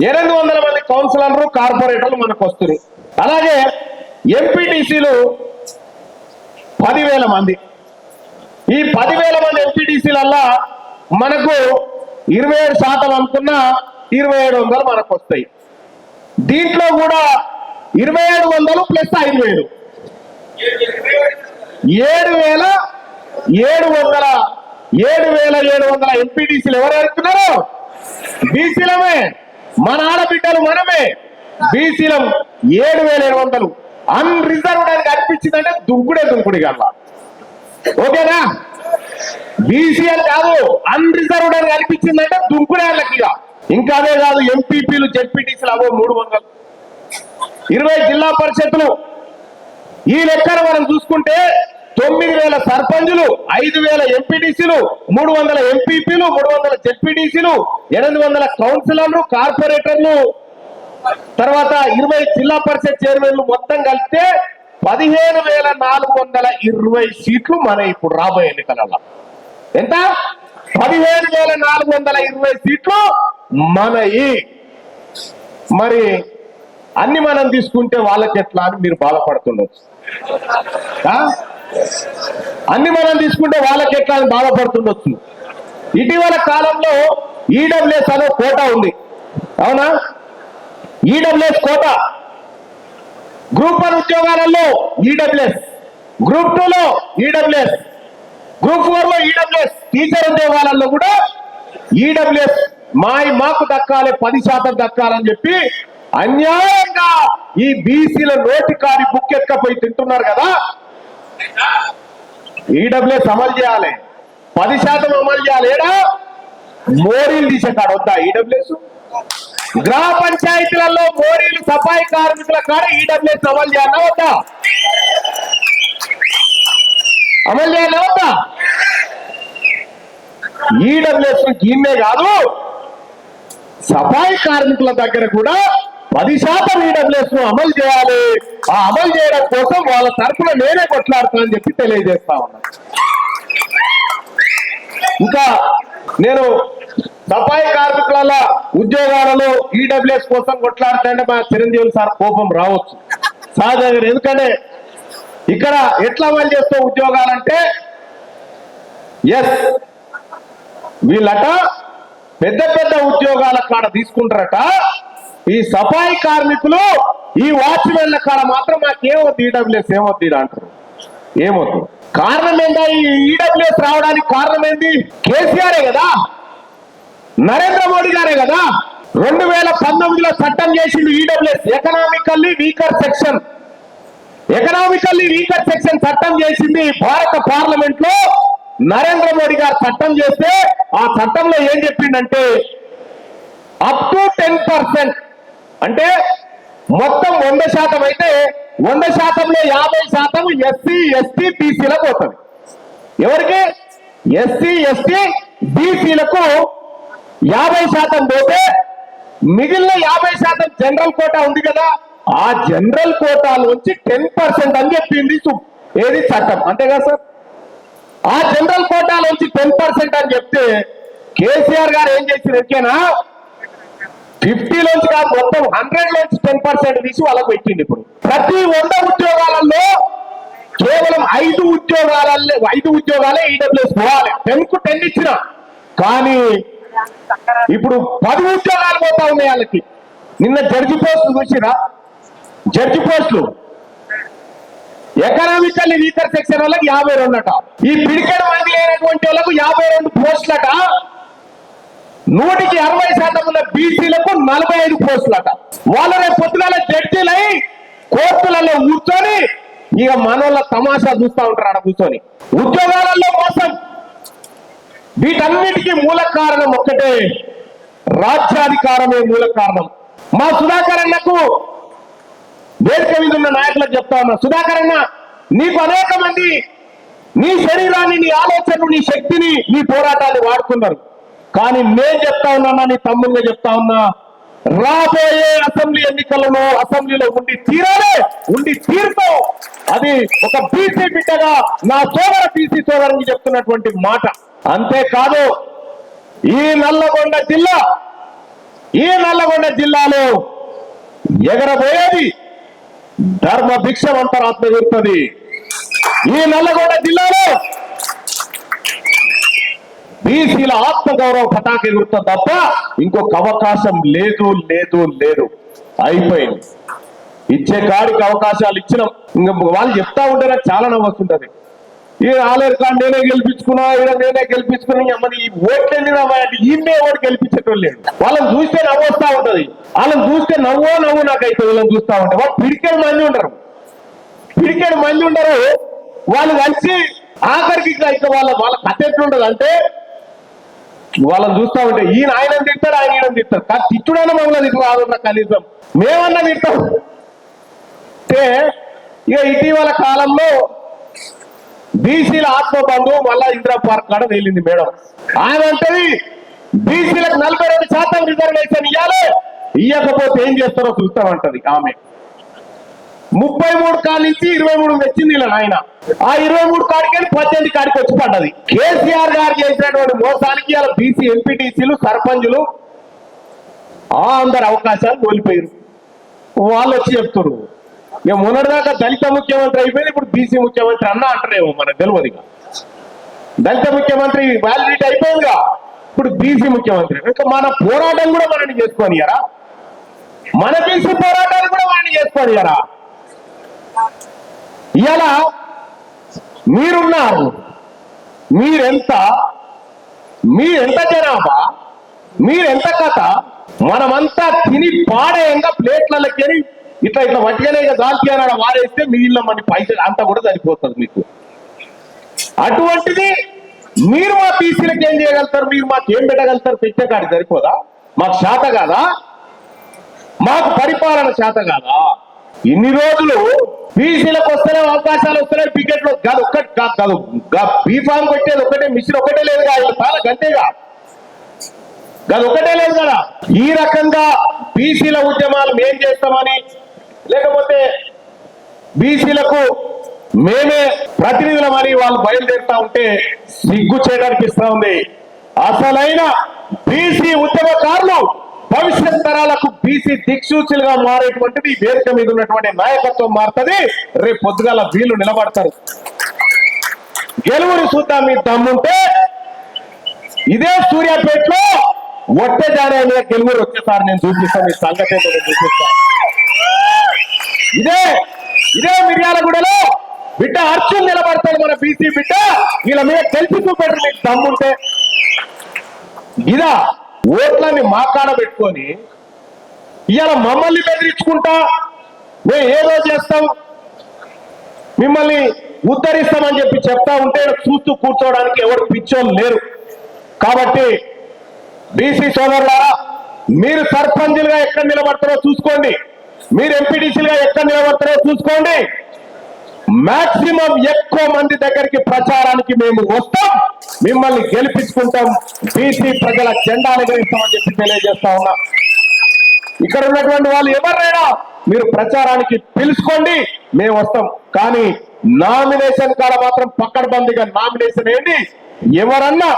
800 మంది కౌన్సిలర్లు, కార్పొరేటర్లు మనకు వస్తున్నారు. అలాగే ఎంపీటీసీలు 10,000 మంది. ఈ 10,000 మంది ఎంపీటీసీలల్లా మనకు 27% అనుకున్న 2,700 మనకు వస్తాయి. దీంట్లో కూడా 2,700 ప్లస్ 5,000 7,700 ఎంపీటీసీలు ఎవరు వెళ్తున్నారు? బీసీలమే. మన ఆడబిడ్డలు మనమే బీసీలం 7,700 అన్రిజర్వ్డ్ అని కనిపించిందంటే దుంకుడు కల్లా. ఓకేనా? బీసీ అని కాదు, అన్రిజర్వ్డ్ అని కనిపించిందంటే దుంకుడే వాళ్ళకి. ఇంకా అదే కాదు, ఎంపీపీలు జెడ్పీటీసీలు అవో 300, 20 జిల్లా పరిషత్తులు. ఈ లెక్కన మనం చూసుకుంటే 9,000 సర్పంచులు, 5,000 ఎంపీటీసీలు, 300 ఎంపీపీలు, 300 జెడ్పీటీసీలు, 800 కౌన్సిలర్లు, కార్పొరేటర్లు, తర్వాత 20 జిల్లా పరిషత్ చైర్మన్లు మొత్తం కలిపితే 15,420 సీట్లు మన ఇప్పుడు రాబోయే ఎన్నికలలో. ఎంత? 15,420 సీట్లు మనయి. మరి అన్ని మనం తీసుకుంటే వాళ్ళకి ఎట్లా అని మీరు బాధపడుతుండొచ్చు. అన్ని మనం తీసుకుంటే వాళ్ళకి ఎట్లా అని బాధపడుతుండొచ్చు. ఇటీవల కాలంలో ఈడబ్ల్యూఎస్ అనే కోటా ఉంది, అవునా? ఈడబ్ల్యూఎస్ కోటా గ్రూప్ 1 ఉద్యోగాలలో ఈడబ్ల్యూఎస్, గ్రూప్ 2లో ఈడబ్ల్యూఎస్, గ్రూప్ 4లో ఈడబ్ల్యూఎస్, టీచర్ ఉద్యోగాలలో కూడా ఈడబ్ల్యూఎస్ మాకు దక్కాలి, 10% దక్కాలని చెప్పి అన్యాయంగా ఈ బీసీల నోటి కాడి బుక్ ఎక్కపోయి తింటున్నారు కదా. ఈడబ్ల్యూఎస్ అమలు చేయాలి, 10% అమలు చేయాలి. ఏడా మోరీలు తీసే కాడ వద్దా ఈడబ్ల్యూఎస్? గ్రామ పంచాయతీలలో మోరీలు సఫాయి కార్మికుల కాడ ఈడబ్ల్యూఎస్ అమలు చేయాలా వద్దా? అమలు చేయాలా వద్దా? ఈడబ్ల్యూఎస్ గీమే కాదు, సఫాయి కార్మికుల దగ్గర కూడా 10% ఈడబ్ల్యూఎస్ ను అమలు చేయాలి. ఆ అమలు చేయడం కోసం వాళ్ళ తరఫున నేనే కొట్లాడతానని చెప్పి తెలియజేస్తా ఉన్నా. ఇంకా నేను సఫాయి కార్మికుల ఉద్యోగాలలో ఈడబ్ల్యూఎస్ కోసం కొట్లాడుతుంటే మా చిరంజీవి సార్ కోపం రావచ్చు సహజంగా. ఎందుకంటే ఇక్కడ ఎట్లా అమలు చేస్తూ ఉద్యోగాలంటే, ఎస్ వీళ్ళట పెద్ద పెద్ద ఉద్యోగాల కాడ తీసుకుంటారట, ఈ సఫాయి కార్మికులు ఈ వాచ్మెన్ల కాడ మాత్రం మాకేమొద్దు ఈడబ్ల్యూఎస్ ఏమొద్దు అంటారు. ఏమొద్దు. కారణం ఏంటో ఈ ఈడబ్ల్యూఎస్ రావడానికి కారణం ఏంటి? కేసీఆరే కదా, నరేంద్ర మోడీ గారే కదా 2019లో చట్టం చేసిండు ఈడబ్ల్యూఎస్, ఎకనామికల్లీ వీకర్ సెక్షన్ చట్టం చేసింది భారత పార్లమెంట్ లో. నరేంద్ర మోడీ గారు చట్టం చేస్తే ఆ చట్టంలో ఏం చెప్పిండంటే అప్ టు 10%, అంటే మొత్తం 100% అయితే 100%లో 50% ఎస్సీ ఎస్టీ బీసీలకు పోతుంది. ఎవరికి? ఎస్సీ ఎస్టీ బీసీలకు 50% పోతే మిగిలిన 50% జనరల్ కోటా ఉంది కదా, ఆ జనరల్ కోటాలోంచి 10% అని చెప్పింది ఏది చట్టం, అంతే కదా సార్? ఆ జనరల్ కోటాలోంచి 10% అని చెప్తే కేసీఆర్ గారు ఏం చేశారు ఎట్లనా 50లోంచి కాదు మొత్తం 100లోంచి 10% తీసి వాళ్ళకు పెట్టింది. ఇప్పుడు ప్రతి 100 ఉద్యోగాలలో కేవలం 5 ఉద్యోగాలే ఈడబ్ల్యూఎస్ పోవాలి. 10కు 10 ఇచ్చిన, కానీ ఇప్పుడు 10 ఉద్యోగాలు పోతా ఉన్నాయి వాళ్ళకి. నిన్న జడ్జి పోస్టులు చూసిరా? జడ్జి పోస్టులు ఎకనామికల్లీ వీకర్ సెక్షన్ వాళ్ళకి 52 అట, ఈ పిడికెడు మంది లేనటువంటి వాళ్ళకు 52 పోస్టులట, 100కి 60% ఉన్న బీసీలకు 45 పోస్టులట. వాళ్ళు రేపు పొద్దుగాల జడ్జీలై కోర్టులలో కూర్చొని ఇక మనోళ్ళ తమాషా చూస్తూ ఉంటారు ఆడ కూర్చొని. ఉద్యోగాలలో మోసం. వీటన్నిటికీ మూల కారణం ఒక్కటే, రాజ్యాధికారమే మూల కారణం. మా సుధాకర్ అన్నకు వేదిక మీద ఉన్న నాయకులకు చెప్తా ఉన్నా, సుధాకర్ అన్న నీకు అనేక మంది నీ శరీరాన్ని, నీ ఆలోచనలు, నీ శక్తిని, నీ పోరాటాన్ని వాడుకున్నారు. కానీ నేను చెప్తా ఉన్నా, నీ తమ్ముడిగా చెప్తా ఉన్నా, రాబోయే అసెంబ్లీ ఎన్నికలను అసెంబ్లీలో ఉండి తీరాలి, ఉండి తీరుతాం. అది ఒక బీసీ బిడ్డగా నా బీసీ సోదరునికి చెప్తున్నటువంటి మాట. అంతేకాదు ఈ నల్లగొండ జిల్లాలో ఎగరబోయేది ధర్మ భిక్షమంతరాత్మ ఎగురుతుంది. ఈ నల్లగొండ జిల్లాలో బీసీల ఆత్మగౌరవ పతాక ఎగురుతుంది తప్ప ఇంకొక అవకాశం లేదు. అయిపోయింది. ఇచ్చే కాడికి అవకాశాలు ఇచ్చినాం. ఇంకా వాళ్ళు చెప్తా ఉంటే నాకు చాలా నవ్వు వస్తుంటది. ఈ ఆలేరు కాదు నేనే గెలిపించుకున్నా ఈడ నేనే గెలిపించుకున్నా మరి ఈ ఓట్లన్నీ ఈమె ఎవరు గెలిపించేటోళ్ళు లేడు. వాళ్ళని చూస్తే నవ్వు వస్తా ఉంటది, వాళ్ళని చూస్తే నవ్వు నాకైతే వీళ్ళని చూస్తా ఉంటాయి. వాళ్ళు పిడికేడు మంది ఉండరు, వాళ్ళు కలిసి ఆఖరికి ఇట్లా వాళ్ళ కథ ఎట్లుంటది అంటే వాళ్ళని చూస్తా ఉంటే ఈయన ఆయన తిడతాడు, ఆయన ఈయన తిడతాడు. కానీ తిట్టుడైనా మమ్మల్ని తిట్టు రాదున్నా కనీసం మేమన్నా తిడతాం. అంటే ఇక ఇటీవల కాలంలో బీసీల ఆత్మబంధువు మళ్ళా ఇందిరా పార్క్ కాడ వెళ్ళింది మేడం. ఆయన అంటది బీసీలకు 42% రిజర్వేషన్ ఇవ్వాలి, ఇవ్వకపోతే ఏం చేస్తారో చూస్తామంటది ఆమె. 33 కాడి నుంచి 23 తెచ్చింది ఇలా ఆయన. ఆ 23 కాడికి 18 కాడికి వచ్చి పడ్డది. కేసీఆర్ గారు చేసినటువంటి మోసానికి ఇలా బీసీ ఎంపీటీసీలు సర్పంచులు అందరు అవకాశాలు కోల్పోయారు. వాళ్ళు వచ్చి చెప్తారు ఇక మొన్నటిదాకా దళిత ముఖ్యమంత్రి అయిపోయింది, ఇప్పుడు బీసీ ముఖ్యమంత్రి అన్న అంటారేమో మనకు తెలియదుగా. దళిత ముఖ్యమంత్రి వ్యాలిడిటీ అయిపోయిందిగా, ఇప్పుడు బీసీ ముఖ్యమంత్రి. ఇంకా మన పోరాటం కూడా మనని చేసుకోనియరా, మన బీసీ పోరాటాలు కూడా మనని చేసుకోనియరా. ఇలా మీరున్నారు, మీరెంత జనాభా, మీరెంత కథ, మనమంతా తిని పాడేయంగా ప్లేట్లకి ఇట్లా వట్టిగానే దాల్చి అన్నాడు వారేస్తే మిగిలిన మన పైసలు అంతా కూడా సరిపోతుంది మీకు. అటువంటిది మీరు మా బీసీలకు ఏం చేయగలుగుతారు, మీరు మాకు ఏం పెట్టగలుగుతారు? పెట్టేకాడికి సరిపోదా? మాకు శాత కాదా? మాకు పరిపాలన శాత కాదా? ఇన్ని రోజులు బీసీలకు వస్తేనే అవకాశాలు వస్తున్నాయి, టికెట్లు కాదు ఒక్కటి కాదు బీఫామ్ కొట్టేది ఒకటే, మిషన్ ఒకటే లేదు కదా, చాలా గంటేగా కాదు ఒకటే లేదు కదా. ఈ రకంగా బీసీల ఉద్యమాలు మేం చేస్తామని, లేకపోతే బీసీలకు మేమే ప్రతినిధులమని వాళ్ళు బయలుదేరుతా ఉంటే సిగ్గు చేయడానికిస్తా ఉంది. అసలైన బీసీ ఉద్యమకారులు భవిష్యత్ తరాలకు బీసీ దిక్సూచులుగా మారేటువంటిది ఈ వేదిక మీద ఉన్నటువంటి నాయకత్వం మారుతుంది. రేపు పొద్దుగాల వీళ్ళు నిలబడతారు. గెలువుని చూద్దాం మీ దమ్ముంటే. ఇదే సూర్యాపేటలో ఒట్టే జారే గెలువురు వచ్చేసారి నేను చూపిస్తాను, ఈ సంగతి నేను చూపిస్తాను. ఇదే మిర్యాలగూడలో బిడ్డ అర్జున్ నిలబడతాడు, మన బీసీ బిడ్డ. వీళ్ళ మీద గెలిపి చూపెట్టు మీకు దమ్ముంటే. ఇదా ఓట్లని మాకాడ పెట్టుకొని ఇవాళ మమ్మల్ని బెదిరించుకుంటా మేము ఏదో చేస్తాం, మిమ్మల్ని ఉద్ధరిస్తామని చెప్పి చెప్తా ఉంటే చూస్తూ కూర్చోవడానికి ఎవరు పిచ్చోళ్ళు లేరు. కాబట్టి బీసీ సోదరులారా, మీరు సర్పంచులుగా ఎక్కడ నిలబడతారో చూసుకోండి, మీరు ఎంపీటీసీలుగా ఎక్కడ నిలబడతారో చూసుకోండి. మాక్సిమం ఎక్కువ మంది దగ్గరికి ప్రచారానికి మేము వస్తాం, మిమ్మల్ని గెలిపించుకుంటాం, బీసీ ప్రజల జెండాలు ఎగరేస్తామని చెప్పి తెలియజేస్తా ఉన్నా. ఇక్కడ ఉన్నటువంటి వాళ్ళు ఎవరైనా మీరు ప్రచారానికి పిలుచుకోండి, మేము వస్తాం. కానీ నామినేషన్ కాడ మాత్రం పక్కడబందిగా నామినేషన్ వేయండి. ఎవరన్నా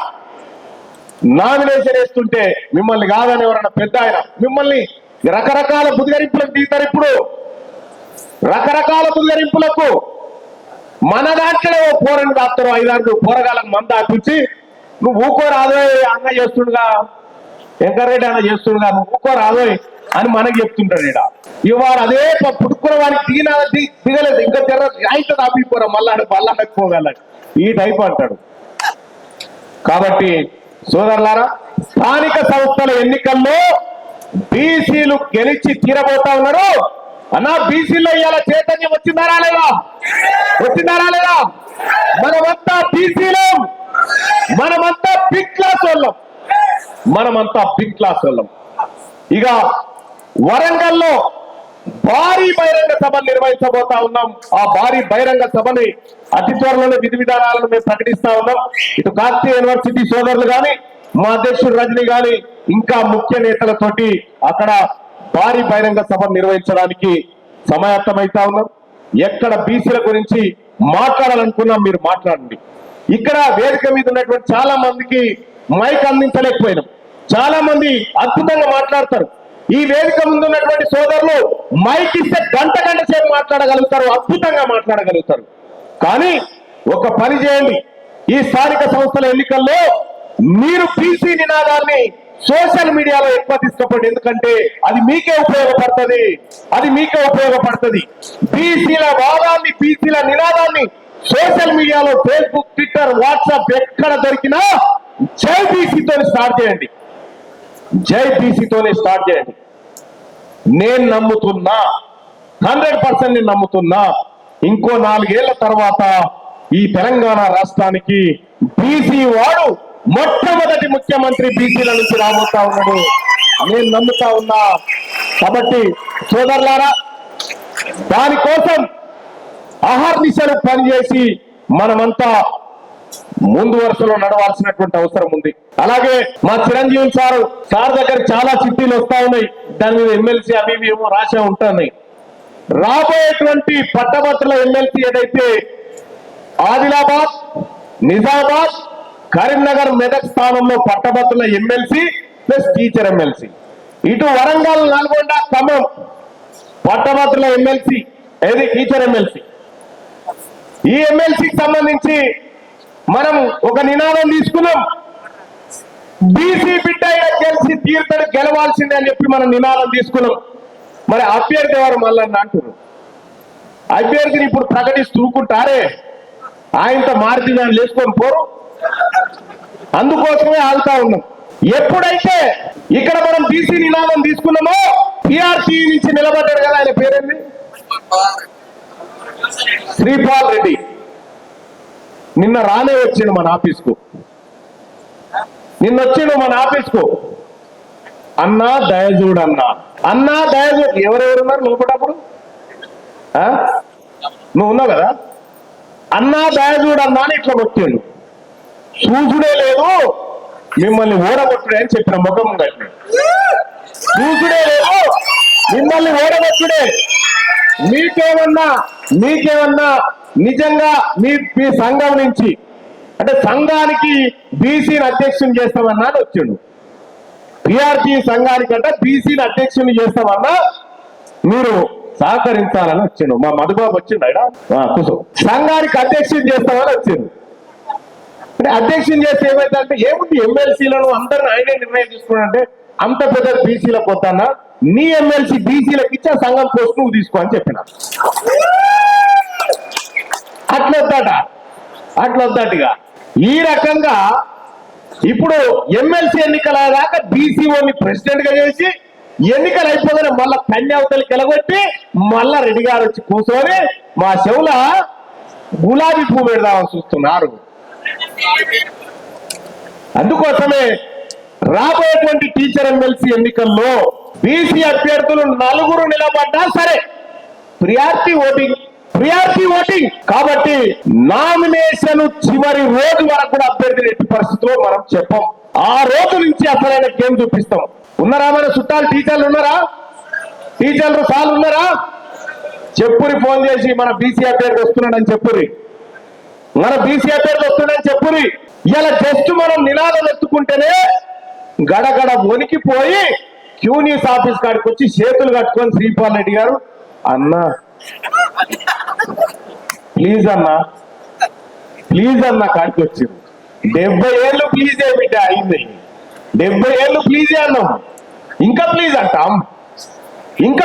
నామినేషన్ వేస్తుంటే మిమ్మల్ని కాదని ఎవరన్నా పెద్ద ఆయన మిమ్మల్ని రకరకాల బుద్ధిగరింపులకు దిగుతారు. ఇప్పుడు రకరకాల బుద్ధిగరింపులకు మన దాంట్లో పోరని దాస్తారు, 5-6 పోరగాళ్ళకు మంద ఆపించి నువ్వు ఊకోరాదో అన్న చేస్తుండగా, వెంకరెడ్డి అన్న చేస్తుండగా నువ్వు ఊకోరాదో అని మనకి చెప్తుంటాడు. ఇవాళ అదే పుట్టుకున్న వానికి దిగలేదు, ఇంకా తెర అయితే ఆపిపోరా మళ్ళాడకపోగల ఈ టైప్ అంటాడు. కాబట్టి సోదరులారా, స్థానిక సంస్థల ఎన్నికల్లో బీసీలు గెలిచి తీరబోతా ఉన్నారు. అన్నా బీసీలో ఇవాళ చైతన్యం వచ్చిందారా లేదా? మనమంతా బీసీలు, మనమంతా బిగ్ క్లాస్ వాళ్ళం. ఇక వరంగల్లో భారీ బహిరంగ సభను నిర్వహించబోతా ఉన్నాం. ఆ భారీ బహిరంగ సభని అతి త్వరలోనే విధి విధానాలను మేము ప్రకటిస్తా ఉన్నాం. ఇటు కాకతీయ యూనివర్సిటీ సోదరులు గాని, మా అధ్యక్షుడు రజనీ గాని, ఇంకా ముఖ్య నేతలతోటి అక్కడ భారీ బహిరంగ సభను నిర్వహించడానికి సమాయత్తమైతా ఉన్నాం. ఎక్కడ బీసీల గురించి మాట్లాడాలనుకున్నాం మీరు మాట్లాడండి. ఇక్కడ వేదిక మీద ఉన్నటువంటి చాలా మందికి మైక్ అందించలేకపోయినాం. చాలా మంది అద్భుతంగా మాట్లాడతారు. ఈ వేదిక ముందు ఉన్నటువంటి సోదరులు మైక్ ఇస్తే గంట సేపు మాట్లాడగలుగుతారు, అద్భుతంగా మాట్లాడగలుగుతారు. కానీ ఒక పని చేయండి, ఈ స్థానిక సంస్థల ఎన్నికల్లో మీరు బీసీ నినాదాన్ని సోషల్ మీడియాలో ఎక్కువ తీసుకపోండి. ఎందుకంటే అది మీకే ఉపయోగపడుతుంది. బీసీల వాదాన్ని, బీసీల నినాదాన్ని సోషల్ మీడియాలో ఫేస్బుక్, ట్విట్టర్, వాట్సాప్ ఎక్కడ దొరికినా జై బీసీతో స్టార్ట్ చేయండి. జై బీసీతోనే స్టార్ట్ చేయండి. నేను నమ్ముతున్నా, 100% నేను నమ్ముతున్నా, ఇంకో 4 ఏళ్ల తర్వాత ఈ తెలంగాణ రాష్ట్రానికి బీసీ వాడు మొట్టమొదటి ముఖ్యమంత్రి బీసీల నుంచి రాబోతా ఉన్నాడు. నేను నమ్ముతా ఉన్నా. కాబట్టి సోదరులారా, దానికోసం అహర్నిశలు పనిచేసి మనమంతా ముందు వరుసలో నడవాల్సినటువంటి అవసరం ఉంది. అలాగే మా చిరంజీవి సార్ దగ్గర చాలా చిట్టీలు వస్తా ఉన్నాయి. దాని మీద ఎమ్మెల్సీ అవి ఏమో రాసే ఉంటున్నాయి. రాబోయేటువంటి పట్టభద్రుల ఎమ్మెల్సీ ఏదైతే ఆదిలాబాద్, నిజామాబాద్, కరీంనగర్, మెదక్ స్థానంలో పట్టభద్రుల ఎమ్మెల్సీ ప్లస్ టీచర్ ఎమ్మెల్సీ, ఇటు వరంగల్, నల్గొండ, ఖమ్మం పట్టభద్రుల ఎమ్మెల్సీ ఏది టీచర్ ఎమ్మెల్సీ. ఈ ఎమ్మెల్సీకి సంబంధించి మనం ఒక నినాదం తీసుకున్నాం. బీసీ బిడ్డ గెలిచి తీర్థడు గెలవాల్సిందే అని చెప్పి మనం నినాదం తీసుకున్నాం. మరి అభ్యర్థి ఎవరు మళ్ళీ అంటున్నారు. అభ్యర్థిని ఇప్పుడు ప్రకటిస్తూకుంటారే, ఆయనతో మారుతి దాన్ని లేచుకొని పోరు. అందుకోసమే ఆగుతా ఉన్నాం. ఎప్పుడైతే ఇక్కడ మనం బీసీ నినాదం తీసుకున్నామో, పిఆర్టీ నుంచి నిలబడ్డాడు కదా, ఆయన పేరేంది, శ్రీపాల్ రెడ్డి, నిన్న రానే వచ్చిండు మన ఆఫీస్కు. నిన్నొచ్చిండు మన ఆఫీస్కు. అన్నా దయచూడు, అన్నా దయచూడు. ఎవరెవరున్నారు లోపటప్పుడు? నువ్వు ఉన్నావు కదా. అన్నా దయచూడు అన్నా అని ఇట్లా కొట్టిండు. చూసుడే లేదు, మిమ్మల్ని ఓడగొట్టుడే అని చెప్పిన ముఖం కట్టి. చూసుడే లేదు, మిమ్మల్ని ఓడగొట్టుడే. మీకేమన్నా నిజంగా మీ సంఘం నుంచి అంటే సంఘానికి బీసీని అధ్యక్షుని చేస్తామన్నా అని వచ్చిండు. పిఆర్టీ సంఘానికంటే బీసీని అధ్యక్షుని చేస్తామన్నా మీరు సహకరించాలని వచ్చిండు. మా మధుబాబు వచ్చిండు ఆయన సంఘానికి అధ్యక్షుని చేస్తామని వచ్చిండు. అంటే అధ్యక్షుని చేస్తే ఏమైందంటే, ఏముంది ఎమ్మెల్సీలను అందరిని ఆయనే నిర్ణయం తీసుకున్నాడంటే, అంత పెద్ద బీసీలకు పోతానా, నీ ఎమ్మెల్సీ బీసీలకు ఇచ్చా సంఘం పోస్ట్ నువ్వు తీసుకో అని చెప్పిన. అట్లొద్దటిగా ఈ రకంగా ఇప్పుడు ఎమ్మెల్సీ ఎన్నికల దాకా బీసీఓని ప్రెసిడెంట్ గా చేసి, ఎన్నికలు అయిపోగానే మళ్ళా కన్యావతలకి ఎలగొట్టి మళ్ళా రెడ్డి గారు వచ్చి కూర్చొని మా చెవుల గులాబీ పువ్వు పెడదామని చూస్తున్నారు. అందుకోసమే రాబోయేటువంటి టీచర్ ఎమ్మెల్సీ ఎన్నికల్లో బీసీ అభ్యర్థులు 4 నిలబడ్డా సరే ప్రియారిటీ ఓటింగ్ కాబట్టి నామినేషన్ చివరి రోజు వరకు కూడా అభ్యర్థిని ఎట్టి పరిస్థితుల్లో మనం చెప్పం. ఆ రోజు నుంచి అసలైన గేమ్ చూపిస్తాం. ఉన్నారా మన చుట్టాలు టీచర్లు ఉన్నారా? టీచర్లు సార్లు ఉన్నారా? చెప్పురి, ఫోన్ చేసి మన బీసీ అభ్యర్థి వస్తున్నాడని చెప్పురి, మన బీసీ అభ్యర్థి వస్తున్నాడని చెప్పురి. ఇలా జస్ట్ మనం నినాదం ఎత్తుకుంటేనే గడగడ వణికిపోయి క్యూనీస్ ఆఫీస్ కాడికి వచ్చి చేతులు కట్టుకొని శ్రీపాల్ రెడ్డి గారు, అన్నా ప్లీజ్ అన్నా కాడికి వచ్చి 70 ఏళ్ళు ప్లీజ్ బిడ్డ అయింది. 70 ఏళ్ళు ప్లీజ్ అన్నాం, ఇంకా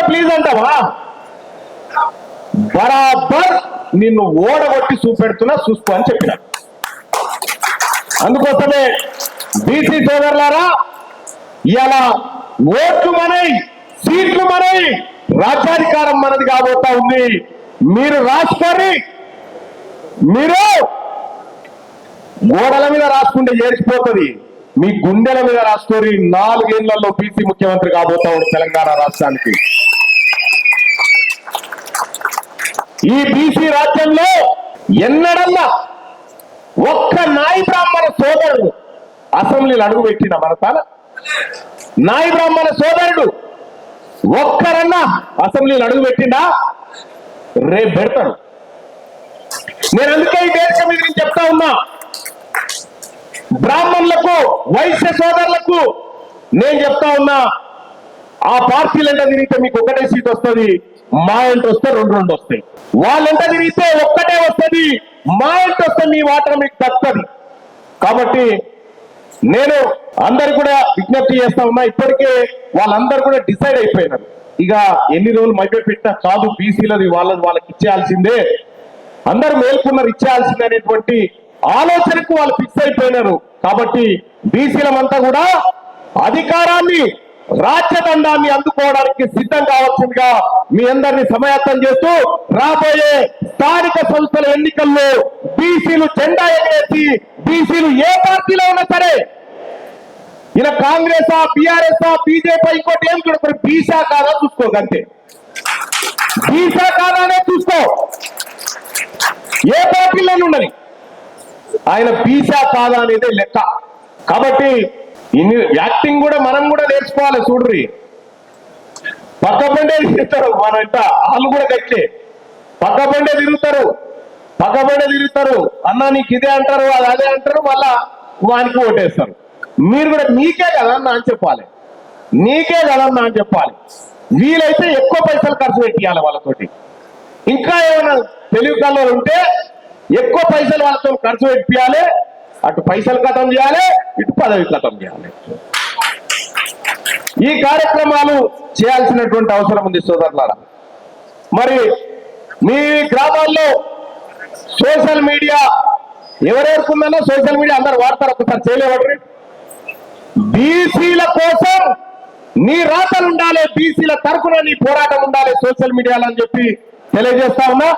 ప్లీజ్ అంటావా? బరాబర్ నిన్ను ఓడగొట్టి చూపెడుతున్నా, చూసుకో అని చెప్పిన. అందుకోసమే బీసీ సోదరులారా, ఇలా ఓట్లు మనై, సీట్లు మనై, రాజ్యాధికారం మనది కాబోతా ఉంది. మీరు రాసుకొని, మీరు గోడల మీద రాసుకుంటే ఏడ్చిపోతుంది, మీ గుండెల మీద రాసుకొని 4 ఏళ్లలో బీసీ ముఖ్యమంత్రి కాబోతా ఉంది తెలంగాణ రాష్ట్రానికి. ఈ బీసీ రాజ్యంలో ఎన్నడన్నా ఒక్క నాయి బ్రాహ్మణ సోదరుడు అసెంబ్లీలో అడుగుపెట్టిన మన తాన నాయి బ్రాహ్మణ సోదరుడు ఒక్కరన్నా అసెంబ్లీలో అడుగుపెట్టిండా? రేపు పెడతాడు. నేను అందుకే ఈ వేదిక మీద నేను చెప్తా ఉన్నా, బ్రాహ్మణులకు, వైశ్య సోదరులకు నేను చెప్తా ఉన్నా, ఆ పార్టీలంట తిరిగితే మీకు ఒకటే సీట్ వస్తుంది, మా ఇంటి వస్తే 2 వస్తాయి. వాళ్ళంట తిరిగితే ఒక్కటే వస్తుంది, మా ఇంటి వస్తే మీ వాటర్ మీకు దక్కుతుంది. కాబట్టి నేను అందరు కూడా విజ్ఞప్తి చేస్తా ఉన్నా, ఇప్పటికే వాళ్ళందరూ కూడా డిసైడ్ అయిపోయినారు. ఇక ఎన్ని రోజులు మధ్య పెట్టినా కాదు, బీసీలది వాళ్ళకి ఇచ్చేయాల్సిందే. అందరూ మేల్కొన్నారు ఇచ్చేయాల్సిందనేటువంటి ఆలోచనకు వాళ్ళు ఫిక్స్ అయిపోయినారు. కాబట్టి బీసీలమంతా కూడా అధికారాన్ని రాజ్యదండాన్ని అందుకోవడానికి సిద్ధం కావాల్సిందిగా మీ అందరినీ సమాయత్తం చేస్తూ రాబోయే స్థానిక సంస్థల ఎన్నికల్లో బీసీలు జెండా ఎగరేసి బీసీలు ఏ పార్టీలో ఉన్నా సరే ఇలా కాంగ్రెస్ బీఆర్ఎస్ బీజేపీ ఇంకోటి ఏం చూడకూడదు, బీసా కాదా చూసుకోకంతే, బీసా కాదానే చూసుకో, ఏ పార్టీలో ఉండని ఆయన బీసా కాదా అనేది లెక్క. కాబట్టి ఇన్ని యాక్టింగ్ కూడా మనం కూడా నేర్చుకోవాలి. చూడ్రి పక్క బండే తిరుగుతారు, మన ఇంట వాళ్ళు కూడా గట్లే పక్క బండే తిరుగుతారు అన్నా నీకు ఇదే అంటారు అది అదే అంటారు, మళ్ళా వానికి ఓటేస్తారు. మీరు కూడా నీకే కదన్నా అని చెప్పాలి, నీకే కదన్నా అని చెప్పాలి. వీలైతే ఎక్కువ పైసలు ఖర్చు పెట్టియాలి వాళ్ళతోటి. ఇంకా ఏమైనా తెలివి కళ్ళు ఉంటే ఎక్కువ పైసలు వాళ్ళతో ఖర్చు పెట్టియాలి, అటు పైసలు ఖతం చేయాలి, ఇటు పదవి ఖతం చేయాలి. ఈ కార్యక్రమాలు చేయాల్సినటువంటి అవసరం ఉంది సోదరులారా. మరి మీ గ్రామాల్లో సోషల్ మీడియా ఎవరెవరికి ఉందన్నా సోషల్ మీడియా అందరు వాడతారు, ఒకసారి చేయలేవట్రి. బీసీల కోసం నీ రాతలు ఉండాలి, బీసీల తరఫున నీ పోరాటం ఉండాలి సోషల్ మీడియాలో అని చెప్పి తెలియజేస్తా ఉన్నా.